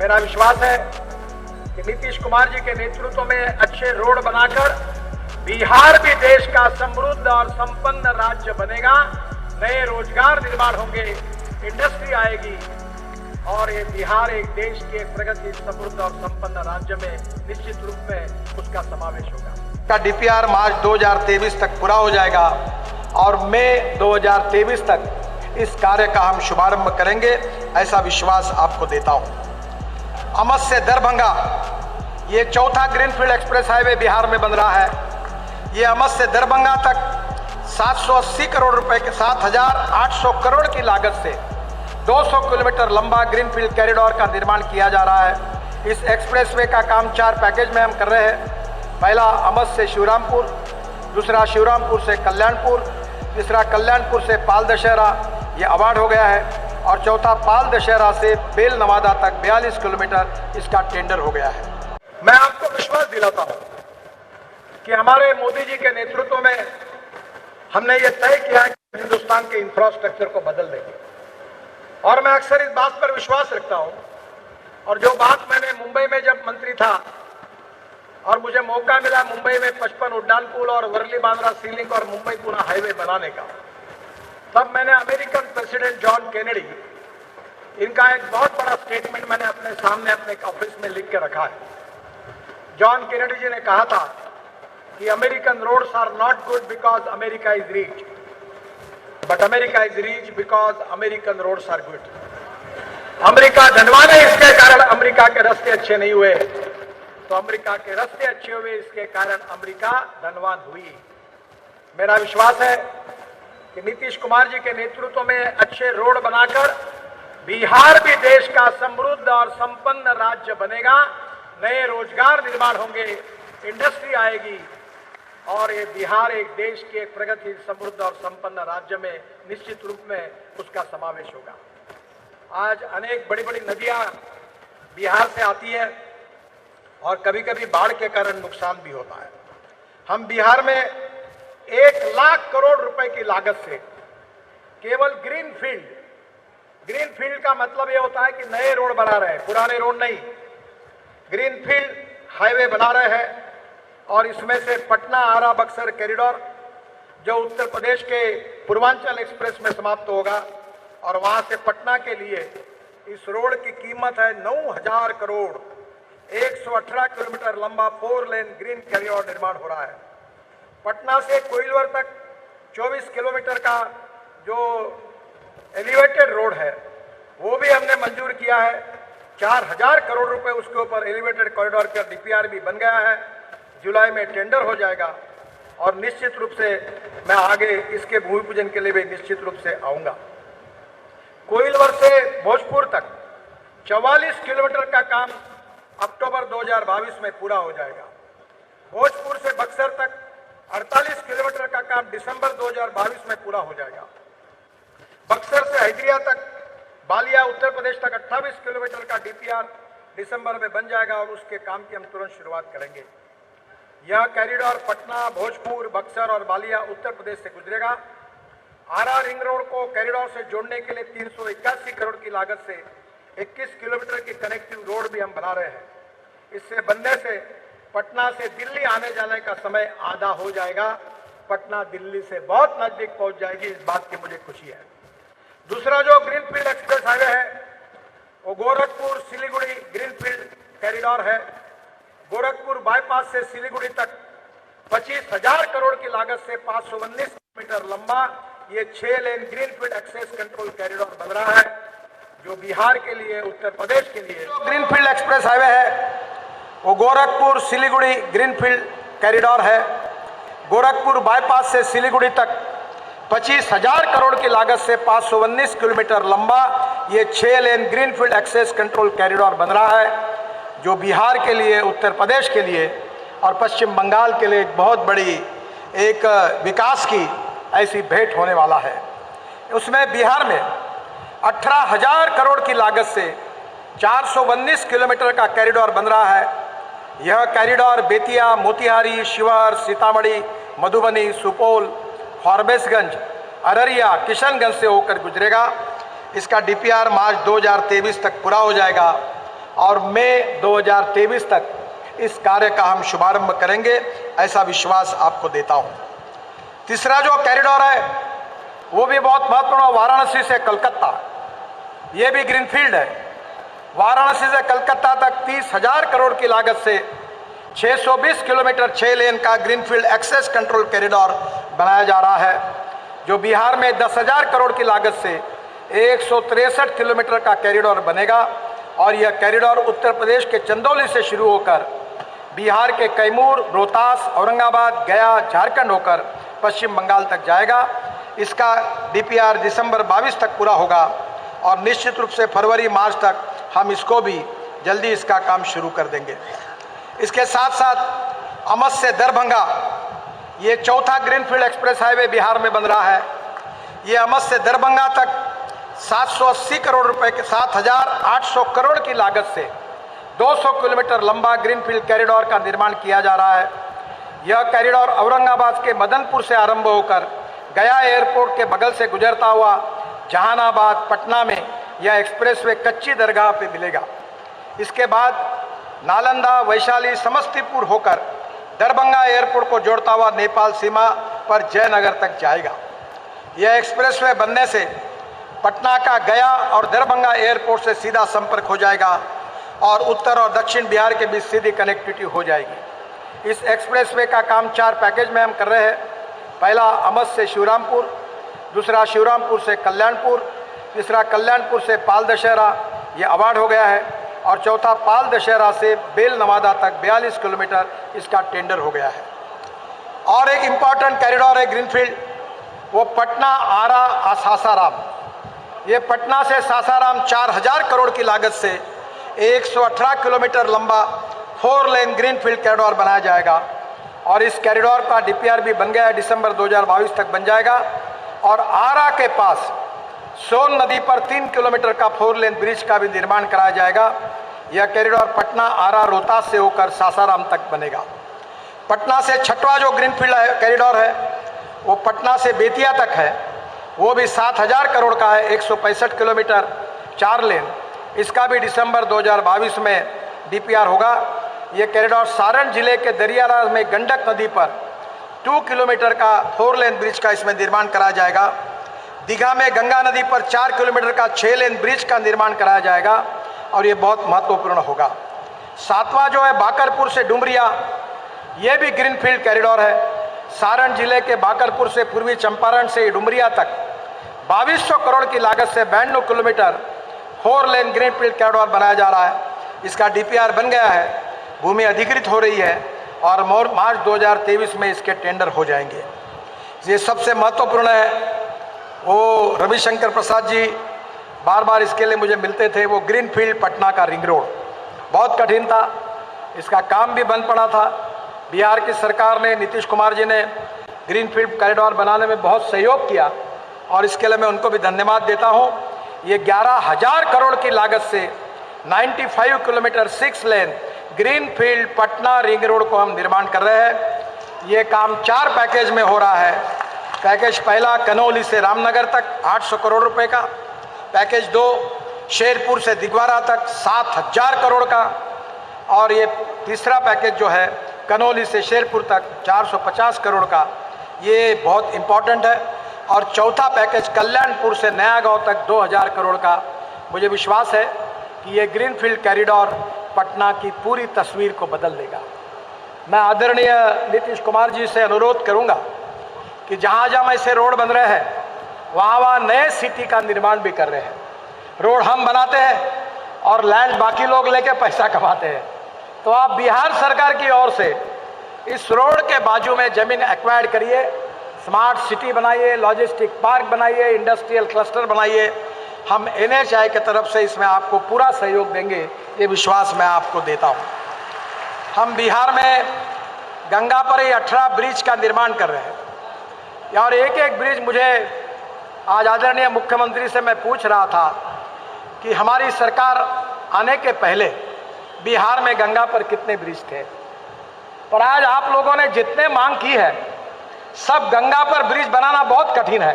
मेरा विश्वास है कि नीतीश कुमार जी के नेतृत्व में अच्छे रोड बनाकर बिहार भी देश का समृद्ध और संपन्न राज्य बनेगा। नए रोजगार निर्माण होंगे, इंडस्ट्री आएगी और ये बिहार एक देश के प्रगति समृद्ध और संपन्न राज्य में निश्चित रूप में उसका समावेश होगा। का डीपीआर मार्च 2023 तक पूरा हो जाएगा और मई 2023 तक इस कार्य का हम शुभारंभ करेंगे, ऐसा विश्वास आपको देता हूं। अमस से दरभंगा ये चौथा ग्रीनफील्ड एक्सप्रेस हाईवे बिहार में बन रहा है। ये अमस से दरभंगा तक 780 करोड़ रुपए के 7,800 करोड़ की लागत से 200 किलोमीटर लंबा ग्रीनफील्ड कॉरिडोर का निर्माण किया जा रहा है। इस एक्सप्रेसवे का काम 4 पैकेज में हम कर रहे हैं। पहला अमस से शिवरामपुर, दूसरा शिवरामपुर से कल्याणपुर, तीसरा कल्याणपुर से पाल दशहरा, ये अवार्ड हो गया है, और चौथा पाल दशहरा से बेल नवादा तक 42 किलोमीटर इसका टेंडर हो गया है। मैं आपको विश्वास दिलाता हूं कि हमारे मोदी जी के नेतृत्व में हमने ये तय किया कि हिंदुस्तान के इंफ्रास्ट्रक्चर को बदल देंगे, और मैं अक्सर इस बात पर विश्वास रखता हूं। और जो बात मैंने मुंबई में जब मंत्री था और मुझे मौका मिला मुंबई में 55 उड्डान पुल और वर्ली बांद्रा सी लिंक और मुंबई पुणे हाईवे बनाने का, तब मैंने अमेरिकन प्रेसिडेंट जॉन केनेडी, इनका एक बहुत बड़ा स्टेटमेंट मैंने अपने सामने अपने ऑफिस में लिख के रखा है। जॉन केनेडी जी ने कहा था कि American roads are not good because America is rich, but America is rich because American roads are good. America धनवान है, इसके कारण अमेरिका के रास्ते अच्छे नहीं हुए, तो अमेरिका के रास्ते अच्छे हुए, इसके कारण अमेरिका धनवान हुई। मेरा विश्वास है कि नीतीश कुमार जी के नेतृत्व में अच्छे रोड बनाकर बिहार भी देश का समृद्ध और संपन्न राज्य बनेगा। नए रोजगार निर्माण होंगे, इंडस्ट्री आएगी और ये बिहार एक देश के प्रगति समृद्ध और संपन्न राज्य में निश्चित रूप में उसका समावेश होगा। आज अनेक बड़ी बड़ी नदियां बिहार से आती है और कभी कभी बाढ़ के कारण नुकसान भी होता है। हम बिहार में 1 लाख करोड़ रुपए की लागत से केवल ग्रीनफील्ड का मतलब यह होता है कि नए रोड बना रहे हैं, पुराने रोड नहीं, ग्रीनफील्ड हाईवे बना रहे हैं। और इसमें से पटना आरा बक्सर कॉरिडोर जो उत्तर प्रदेश के पूर्वांचल एक्सप्रेस में समाप्त होगा और वहां से पटना के लिए इस रोड की कीमत है 9,000 करोड़। 118 किलोमीटर लंबा 4 लेन ग्रीन कॉरिडोर निर्माण हो रहा है। पटना से कोइलवर तक 24 किलोमीटर का जो एलिवेटेड रोड है वो भी हमने मंजूर किया है। 4,000 करोड़ रुपए उसके ऊपर एलिवेटेड कॉरिडोर का डीपीआर भी बन गया है। जुलाई में टेंडर हो जाएगा और निश्चित रूप से मैं आगे इसके भूमि पूजन के लिए भी निश्चित रूप से आऊंगा। कोइलवर से भोजपुर तक 44 किलोमीटर का काम अक्टूबर 2022 में पूरा हो जाएगा। भोजपुर से बक्सर तक 48 किलोमीटर का काम दिसंबर 2022 में पूरा हो जाएगा। बक्सर से हल्दिया तक बालिया उत्तर प्रदेश तक 28 किलोमीटर का डीपीआर दिसंबर में बन जाएगा और उसके काम की हम तुरंत शुरुआत करेंगे। यह कॉरिडोर पटना, भोजपुर, बक्सर और बालिया उत्तर प्रदेश से गुजरेगा। आरा रिंग रोड को कॉरिडोर से जोड़ने के लिए 381 करोड़ की लागत से 21 किलोमीटर की कनेक्टिव रोड भी हम बना रहे हैं। इससे बनने से पटना से दिल्ली आने जाने का समय आधा हो जाएगा। पटना दिल्ली से बहुत नजदीक पहुंच जाएगी, इस बात की मुझे खुशी है। दूसरा जो ग्रीनफील्ड एक्सप्रेस हाईवे है वो गोरखपुर सिलीगुड़ी ग्रीनफील्ड कॉरिडोर है। गोरखपुर बाईपास से सिलीगुड़ी तक 25,000 करोड़ की लागत से 519 किलोमीटर लंबा ये 6 lane greenfield access control corridor बन रहा है, जो बिहार के लिए, उत्तर प्रदेश के लिए ग्रीनफील्ड एक्सप्रेस हाईवे है वो गोरखपुर सिलीगुड़ी ग्रीनफील्ड कॉरिडोर है। गोरखपुर बाईपास से सिलीगुड़ी तक 25,000 करोड़ की लागत से 519 किलोमीटर लंबा ये 6 lane greenfield access control corridor बन रहा है, जो बिहार के लिए, उत्तर प्रदेश के लिए और पश्चिम बंगाल के लिए एक बहुत बड़ी एक विकास की ऐसी भेंट होने वाला है। उसमें बिहार में 18,000 करोड़ की लागत से 419 किलोमीटर का कॉरिडोर बन रहा है। यह कॉरिडोर बेतिया, मोतिहारी, शिवहर, सीतामढ़ी, मधुबनी, सुपौल, फॉरबिसगंज, अररिया, किशनगंज से होकर गुजरेगा। इसका डीपीआर मार्च 2023 तक पूरा हो जाएगा और मई 2023 तक इस कार्य का हम शुभारंभ करेंगे, ऐसा विश्वास आपको देता हूं। तीसरा जो कॉरिडोर है वो भी बहुत महत्वपूर्ण, वाराणसी से कलकत्ता, ये भी ग्रीनफील्ड है। वाराणसी से कलकत्ता तक 30,000 करोड़ की लागत से 620 किलोमीटर 6 लेन का ग्रीनफील्ड एक्सेस कंट्रोल कॉरिडोर बनाया जा रहा है, जो बिहार में 10,000 करोड़ की लागत से 163 किलोमीटर का कॉरिडोर बनेगा। और यह कॉरिडोर उत्तर प्रदेश के चंदौली से शुरू होकर बिहार के कैमूर, रोहतास, औरंगाबाद, गया, झारखंड होकर पश्चिम बंगाल तक जाएगा। इसका डीपीआर दिसंबर 22 तक पूरा होगा और निश्चित रूप से फरवरी मार्च तक हम इसको भी जल्दी इसका काम शुरू कर देंगे। इसके साथ साथ अमस से दरभंगा, ये चौथा ग्रीनफील्ड एक्सप्रेस हाईवे बिहार में बन रहा है। ये अमस से दरभंगा तक 780 करोड़ रुपए के 7,800 करोड़ की लागत से 200 किलोमीटर लंबा ग्रीनफील्ड कॉरिडोर का निर्माण किया जा रहा है। यह कॉरिडोर औरंगाबाद के मदनपुर से आरंभ होकर गया एयरपोर्ट के बगल से गुजरता हुआ जहानाबाद, पटना में यह एक्सप्रेसवे कच्ची दरगाह पे मिलेगा। इसके बाद नालंदा, वैशाली, समस्तीपुर होकर दरभंगा एयरपोर्ट को जोड़ता हुआ नेपाल सीमा पर जयनगर तक जाएगा। यह एक्सप्रेसवे बनने से पटना का गया और दरभंगा एयरपोर्ट से सीधा संपर्क हो जाएगा और उत्तर और दक्षिण बिहार के बीच सीधी कनेक्टिविटी हो जाएगी। इस एक्सप्रेसवे का काम 4 पैकेज में हम कर रहे हैं। पहला अमस से शिवरामपुर, दूसरा शिवरामपुर से कल्याणपुर, तीसरा कल्याणपुर से पाल दशहरा, ये अवार्ड हो गया है, और चौथा पाल दशहरा से बेल नवादा तक 42 किलोमीटर इसका टेंडर हो गया है। और एक इम्पॉर्टेंट कॉरिडोर है ग्रीनफील्ड, वो पटना आरा सासाराम। ये पटना से सासाराम 4,000 करोड़ की लागत से 118 किलोमीटर लंबा 4 लेन ग्रीनफील्ड कॉरिडोर बनाया जाएगा और इस कॉरिडोर का डीपीआर भी बन गया है, दिसंबर 2022 तक बन जाएगा। और आरा के पास सोन नदी पर 3 किलोमीटर का 4 लेन ब्रिज का भी निर्माण कराया जाएगा। यह कॉरिडोर पटना, आरा, रोहतास से होकर सासाराम तक बनेगा। पटना से छठवां जो ग्रीनफील्ड कॉरिडोर है वो पटना से बेतिया तक है, वो भी 7,000 करोड़ का है, 165 किलोमीटर 4 लेन। इसका भी दिसंबर 2022 में डीपीआर होगा। ये कॉरिडोर सारण जिले के दरियाराज में गंडक नदी पर 2 किलोमीटर का 4 लेन ब्रिज का इसमें निर्माण कराया जाएगा। दीघा में गंगा नदी पर 4 किलोमीटर का 6 लेन ब्रिज का निर्माण कराया जाएगा और ये बहुत महत्वपूर्ण होगा। सातवां जो है बाकरपुर से डुमरिया, ये भी ग्रीनफील्ड कॉरिडोर है। सारण जिले के बाकरपुर से पूर्वी चंपारण से डुमरिया तक 2200 करोड़ की लागत से 92 किलोमीटर 4 लेन ग्रीनफील्ड कॉरिडोर बनाया जा रहा है। इसका डीपीआर बन गया है, भूमि अधिकृत हो रही है और मार्च 2023 में इसके टेंडर हो जाएंगे। ये सबसे महत्वपूर्ण है। वो रविशंकर प्रसाद जी बार बार इसके लिए मुझे मिलते थे। वो ग्रीनफील्ड पटना का रिंग रोड बहुत कठिन था, इसका काम भी बंद पड़ा था। बिहार की सरकार ने, नीतीश कुमार जी ने ग्रीनफील्ड कॉरिडोर बनाने में बहुत सहयोग किया और इसके लिए मैं उनको भी धन्यवाद देता हूँ। ये 11,000 करोड़ की लागत से 95 kilometre 6 lane greenfield Patna ring road को हम निर्माण कर रहे हैं। ये काम 4 पैकेज में हो रहा है। पैकेज पहला कनौली से रामनगर तक 800 करोड़ रुपए का, पैकेज 2 शेरपुर से दिगवारा तक 7,000 करोड़ का, और ये तीसरा पैकेज जो है कनौली से शेरपुर तक 450 करोड़ का, ये बहुत इम्पॉर्टेंट है। और चौथा पैकेज कल्याणपुर से नया गांव तक 2,000 करोड़ का। मुझे विश्वास है कि ये ग्रीनफील्ड कॉरिडोर पटना की पूरी तस्वीर को बदल देगा। मैं आदरणीय नीतीश कुमार जी से अनुरोध करूंगा कि जहाँ जहाँ ऐसे रोड बन रहे हैं वहाँ नए सिटी का निर्माण भी कर रहे हैं। रोड हम बनाते हैं और लैंड बाकी लोग लेके पैसा कमाते हैं, तो आप बिहार सरकार की ओर से इस रोड के बाजू में ज़मीन एक्वायर करिए, स्मार्ट सिटी बनाइए, लॉजिस्टिक पार्क बनाइए, इंडस्ट्रियल क्लस्टर बनाइए। हम NHAI की तरफ से इसमें आपको पूरा सहयोग देंगे, ये विश्वास मैं आपको देता हूँ। हम बिहार में गंगा पर ही 18 ब्रिज का निर्माण कर रहे हैं और एक एक ब्रिज, मुझे आज आदरणीय मुख्यमंत्री से मैं पूछ रहा था कि हमारी सरकार आने के पहले बिहार में गंगा पर कितने ब्रिज थे, पर आज आप लोगों ने जितने मांग की है, सब गंगा पर ब्रिज बनाना बहुत कठिन है,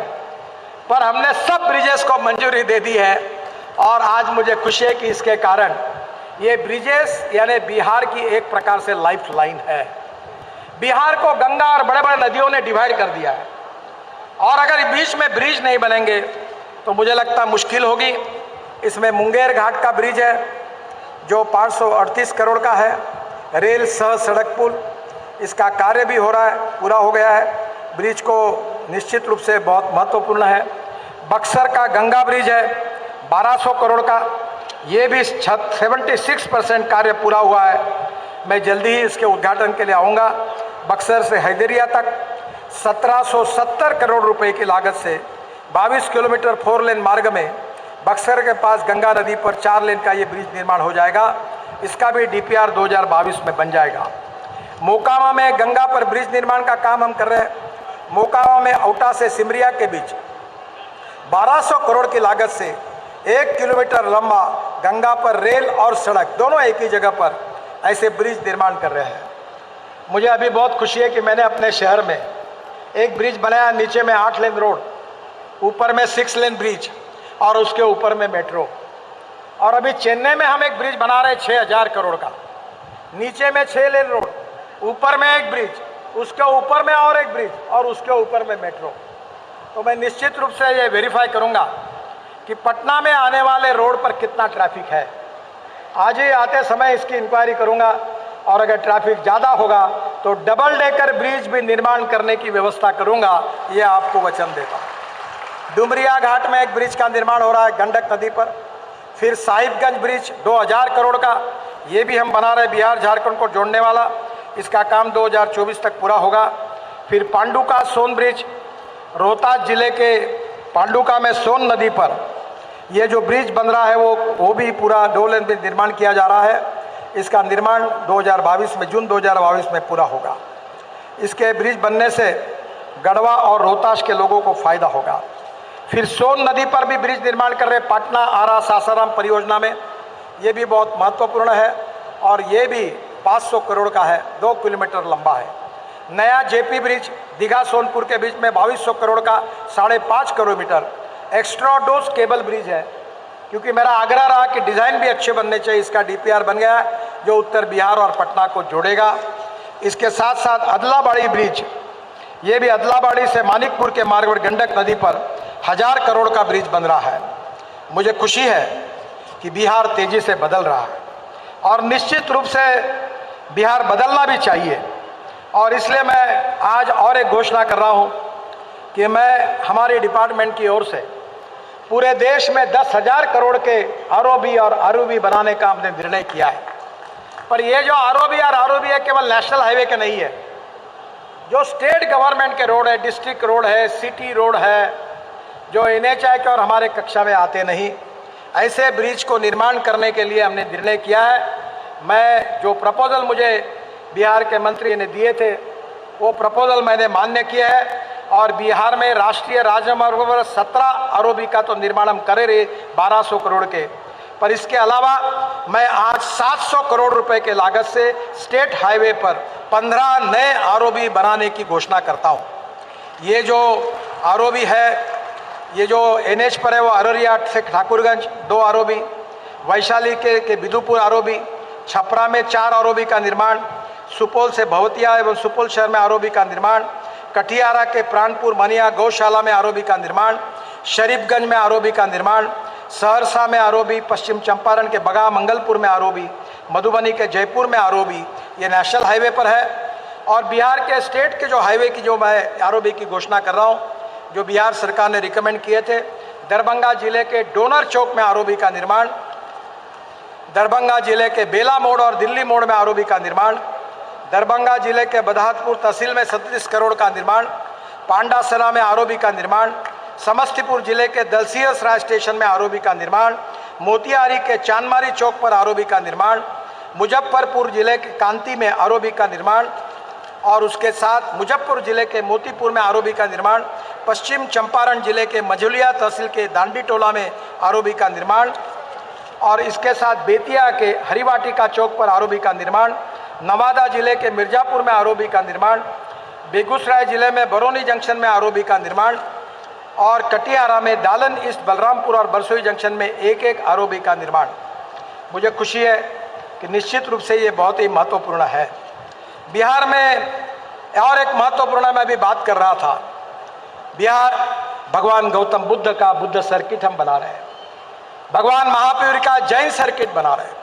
पर हमने सब ब्रिजेस को मंजूरी दे दी है। और आज मुझे खुशी है कि इसके कारण ये ब्रिजेस यानी बिहार की एक प्रकार से लाइफ लाइन है। बिहार को गंगा और बड़े बड़े नदियों ने डिवाइड कर दिया है, और अगर बीच में ब्रिज नहीं बनेंगे तो मुझे लगता मुश्किल होगी। इसमें मुंगेर घाट का ब्रिज है जो 538 करोड़ का है, रेल सह सड़क पुल, इसका कार्य भी हो रहा है, पूरा हो गया है। ब्रिज को निश्चित रूप से बहुत महत्वपूर्ण है। बक्सर का गंगा ब्रिज है 1200 करोड़ का, ये भी 76% कार्य पूरा हुआ है। मैं जल्दी ही इसके उद्घाटन के लिए आऊँगा। बक्सर से हैदरिया तक 1770 करोड़ रुपए की लागत से 22 किलोमीटर 4 लेन मार्ग में बक्सर के पास गंगा नदी पर 4 लेन का ये ब्रिज निर्माण हो जाएगा। इसका भी DPR 2022 में बन जाएगा। मोकामा में गंगा पर ब्रिज निर्माण का काम हम कर रहे हैं। मोकामा में औटा से सिमरिया के बीच 1200 करोड़ की लागत से 1 किलोमीटर लंबा गंगा पर रेल और सड़क दोनों एक ही जगह पर ऐसे ब्रिज निर्माण कर रहे हैं। मुझे अभी बहुत खुशी है कि मैंने अपने शहर में एक ब्रिज बनाया, नीचे में 8 लेन रोड, ऊपर में 6 लेन ब्रिज और उसके ऊपर में मेट्रो। और अभी चेन्नई में हम एक ब्रिज बना रहे हैं 6000 करोड़ का, नीचे में 6 लेन रोड, ऊपर में एक ब्रिज, उसके ऊपर में और एक ब्रिज और उसके ऊपर में मेट्रो। तो मैं निश्चित रूप से ये वेरीफाई करूंगा कि पटना में आने वाले रोड पर कितना ट्रैफिक है। आज ही आते समय इसकी इंक्वायरी करूंगा, और अगर ट्रैफिक ज़्यादा होगा तो डबल डेकर ब्रिज भी निर्माण करने की व्यवस्था करूंगा, ये आपको वचन देता हूँ। डुमरिया घाट में एक ब्रिज का निर्माण हो रहा है गंडक नदी पर। फिर साहिबगंज ब्रिज 2000 करोड़ का, ये भी हम बना रहे, बिहार झारखंड को जोड़ने वाला। इसका काम 2024 तक पूरा होगा। फिर पांडुका सोन ब्रिज, रोहतास जिले के पांडुका में सोन नदी पर ये जो ब्रिज बन रहा है वो भी पूरा 2 लेन में निर्माण किया जा रहा है। इसका निर्माण 2022 में, जून 2022 में पूरा होगा। इसके ब्रिज बनने से गढ़वा और रोहतास के लोगों को फायदा होगा। फिर सोन नदी पर भी ब्रिज निर्माण कर रहे पटना आरा सासाराम परियोजना में, ये भी बहुत महत्वपूर्ण है और ये भी 500 करोड़ का है, 2 किलोमीटर लंबा है। नया जेपी ब्रिज दीघा सोनपुर के बीच में 2200 करोड़ का 5.5 kilometre extra dose cable bridge है, क्योंकि मेरा आग्रह रहा कि डिज़ाइन भी अच्छे बनने चाहिए। इसका DPR बन गया है जो उत्तर बिहार और पटना को जोड़ेगा। इसके साथ साथ अदलाबाड़ी ब्रिज, ये भी अदलाबाड़ी से मानिकपुर के मार्ग पर गंडक नदी पर 1000 करोड़ का ब्रिज बन रहा है। मुझे खुशी है कि बिहार तेजी से बदल रहा है और निश्चित रूप से बिहार बदलना भी चाहिए। और इसलिए मैं आज और एक घोषणा कर रहा हूँ कि मैं हमारे डिपार्टमेंट की ओर से पूरे देश में 10,000 करोड़ के ROB और ROB बनाने का हमने निर्णय किया है। पर ये जो ROB और ROB है केवल नेशनल हाईवे के नहीं है, जो स्टेट गवर्नमेंट के रोड है, डिस्ट्रिक्ट रोड है, सिटी रोड है, जो NHAI के और हमारे कक्षा में आते नहीं, ऐसे ब्रिज को निर्माण करने के लिए हमने निर्णय किया है। मैं जो प्रपोजल मुझे बिहार के मंत्री ने दिए थे वो प्रपोजल मैंने मान्य किया है और बिहार में राष्ट्रीय राजमार्गों पर 17 ROB का तो निर्माण हम करे रहे 1200 करोड़ के। पर इसके अलावा मैं आज 700 करोड़ रुपए के लागत से स्टेट हाईवे पर 15 नए ROB बनाने की घोषणा करता हूँ। ये जो ROB है, ये जो NH पर है वो अररिया से ठाकुरगंज 2 ROB, वैशाली के बिदुपुर ROB, छपरा में 4 ROB का निर्माण, सुपौल से भवतिया एवं सुपौल शहर में ROB का निर्माण, कटिहारा के प्राणपुर मनिया गौशाला में ROB का निर्माण, शरीफगंज में ROB का निर्माण, सहरसा में ROB, पश्चिम चंपारण के बगा मंगलपुर में ROB, मधुबनी के जयपुर में ROB, ये नेशनल हाईवे पर है। और बिहार के स्टेट के जो हाईवे की जो मैं ROB की घोषणा कर रहा हूँ, जो बिहार सरकार ने रिकमेंड किए थे, दरभंगा जिले के डोनर चौक में ROB का निर्माण, दरभंगा जिले के बेला मोड़ और दिल्ली मोड़ में ROB का निर्माण, दरभंगा जिले के बदहातपुर तहसील में 37 करोड़ का निर्माण, पांडासरा में ROB का निर्माण, समस्तीपुर जिले के दलसिंहसराय स्टेशन में ROB का निर्माण, मोतिहारी के चांदमारी चौक पर ROB का निर्माण, मुजफ्फरपुर जिले के कांती में ROB का निर्माण और उसके साथ मुजफ्फरपुर जिले के मोतीपुर में ROB का निर्माण, पश्चिम चंपारण जिले के मझुलिया तहसील के दांडी टोला में ROB का निर्माण और इसके साथ बेतिया के हरिवाटिका चौक पर ROB का निर्माण, नवादा जिले के मिर्जापुर में ROB का निर्माण, बेगूसराय जिले में बरौनी जंक्शन में ROB का निर्माण और कटिहारा में दालन ईस्ट बलरामपुर और बरसोई जंक्शन में एक ROB का निर्माण। मुझे खुशी है कि निश्चित रूप से ये बहुत ही महत्वपूर्ण है। बिहार में और एक महत्वपूर्ण मैं भी बात कर रहा था, बिहार भगवान गौतम बुद्ध का बुद्ध सर्किट हम बना रहे हैं, भगवान महावीर का जैन सर्किट बना रहे हैं,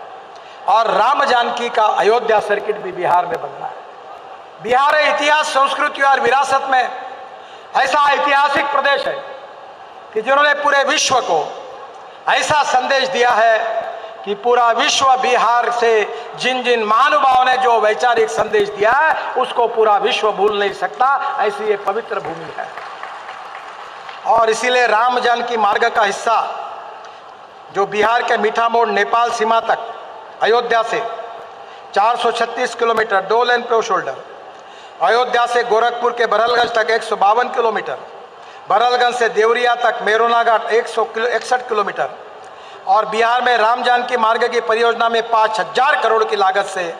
और राम जानकी का अयोध्या सर्किट भी बिहार में बन रहा है। बिहार इतिहास, संस्कृति और विरासत में ऐसा ऐतिहासिक प्रदेश है कि जिन्होंने पूरे विश्व को ऐसा संदेश दिया है कि पूरा विश्व बिहार से जिन जिन महानुभावों ने जो वैचारिक संदेश दिया है उसको पूरा विश्व भूल नहीं सकता, ऐसी ये पवित्र भूमि है। और इसीलिए राम जानकी मार्ग का हिस्सा जो बिहार के मीठा मोड़ नेपाल सीमा तक अयोध्या से 436 किलोमीटर 2 लेन पे शोल्डर, अयोध्या से गोरखपुर के बरलगंज तक 152 किलोमीटर, बरलगंज से देवरिया तक मेरोना घाट 161 किलोमीटर, और बिहार में राम जानकी मार्ग की परियोजना में 5000 करोड़ की लागत से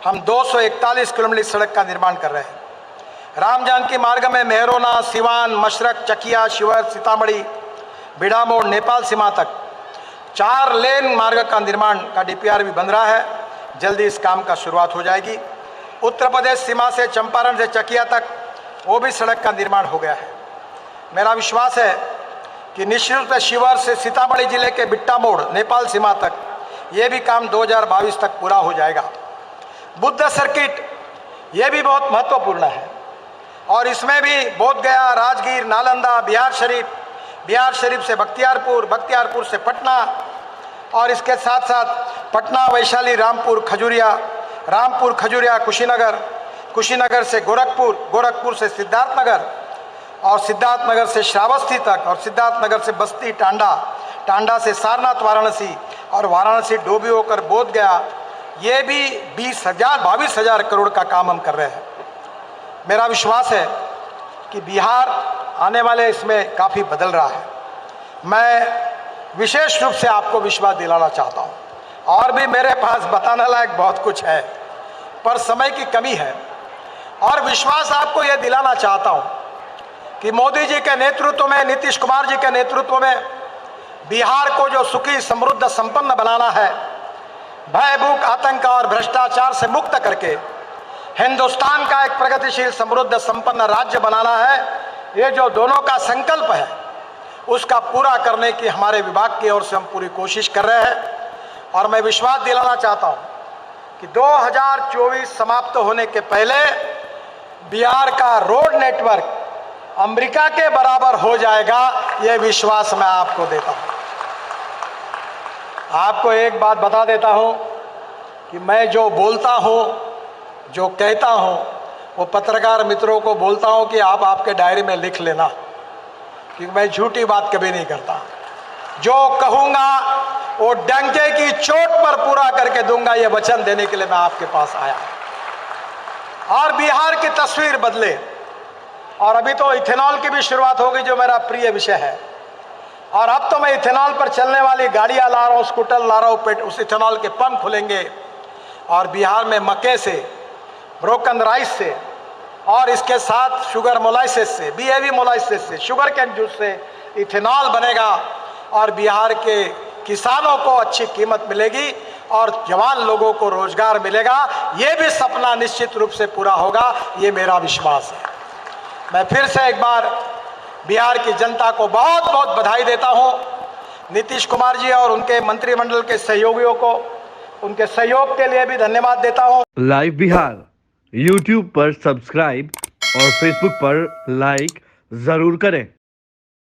हम 241 किलोमीटर सड़क का निर्माण कर रहे हैं। राम जानकी मार्ग में मेहरोना, सिवान, मशरक, चकिया, शिवर, सीतामढ़ी, बिड़ामोड़, नेपाल सीमा तक 4 लेन मार्ग का निर्माण का डीपीआर भी बन रहा है। जल्दी इस काम का शुरुआत हो जाएगी। उत्तर प्रदेश सीमा से चंपारण से चकिया तक वो भी सड़क का निर्माण हो गया है। मेरा विश्वास है कि निश्चित रूप से शिवर से सीतामढ़ी जिले के बिट्टा मोड़ नेपाल सीमा तक ये भी काम 2022 तक पूरा हो जाएगा। बुद्ध सर्किट ये भी बहुत महत्वपूर्ण है, और इसमें भी बोधगया, राजगीर, नालंदा, बिहार शरीफ से बख्तियारपुर, बख्तियारपुर से पटना, और इसके साथ साथ पटना, वैशाली, रामपुर, खजुरिया, कुशीनगर से गोरखपुर, गोरखपुर से सिद्धार्थनगर, और सिद्धार्थनगर से श्रावस्ती तक, और सिद्धार्थनगर से बस्ती, टांडा से सारनाथ, वाराणसी, और वाराणसी डोभी होकर बोध गया। ये भी 22,000 करोड़ का काम हम कर रहे हैं। मेरा विश्वास है कि बिहार आने वाले इसमें काफ़ी बदल रहा है। मैं विशेष रूप से आपको विश्वास दिलाना चाहता हूँ, और भी मेरे पास बताने लायक बहुत कुछ है, पर समय की कमी है, और विश्वास आपको यह दिलाना चाहता हूँ कि मोदी जी के नेतृत्व में, नीतीश कुमार जी के नेतृत्व में बिहार को जो सुखी, समृद्ध, संपन्न बनाना है, भय, भूख, आतंक और भ्रष्टाचार से मुक्त करके हिंदुस्तान का एक प्रगतिशील, समृद्ध, संपन्न राज्य बनाना है, ये जो दोनों का संकल्प है उसका पूरा करने की हमारे विभाग की ओर से हम पूरी कोशिश कर रहे हैं। और मैं विश्वास दिलाना चाहता हूँ कि 2024 समाप्त होने के पहले बिहार का रोड नेटवर्क अमेरिका के बराबर हो जाएगा, यह विश्वास मैं आपको देता हूँ। आपको एक बात बता देता हूँ कि मैं जो बोलता हूँ, जो कहता हूँ, वो पत्रकार मित्रों को बोलता हूँ कि आप आपके डायरी में लिख लेना, क्योंकि मैं झूठी बात कभी नहीं करता। जो कहूँगा वो डंके की चोट पर पूरा करके दूंगा, ये वचन देने के लिए मैं आपके पास आया। और बिहार की तस्वीर बदले, और अभी तो इथेनॉल की भी शुरुआत होगी जो मेरा प्रिय विषय है, और अब तो मैं इथेनॉल पर चलने वाली गाड़ियाँ ला रहा हूँ, स्कूटर ला रहा हूँ, उस इथेनॉल के पंप खुलेंगे, और बिहार में मक्के से, ब्रोकन राइस से, और इसके साथ शुगर मोलाइसिस से, BAV मोलाइसिस से, शुगर कैन जूस से इथेनॉल बनेगा, और बिहार के किसानों को अच्छी कीमत मिलेगी और जवान लोगों को रोजगार मिलेगा। ये भी सपना निश्चित रूप से पूरा होगा, ये मेरा विश्वास है। मैं फिर से एक बार बिहार की जनता को बहुत बहुत बधाई देता हूँ। नीतीश कुमार जी और उनके मंत्रिमंडल के सहयोगियों को उनके सहयोग के लिए भी धन्यवाद देता हूँ। लाइव बिहार YouTube पर सब्सक्राइब और Facebook पर लाइक जरूर करें।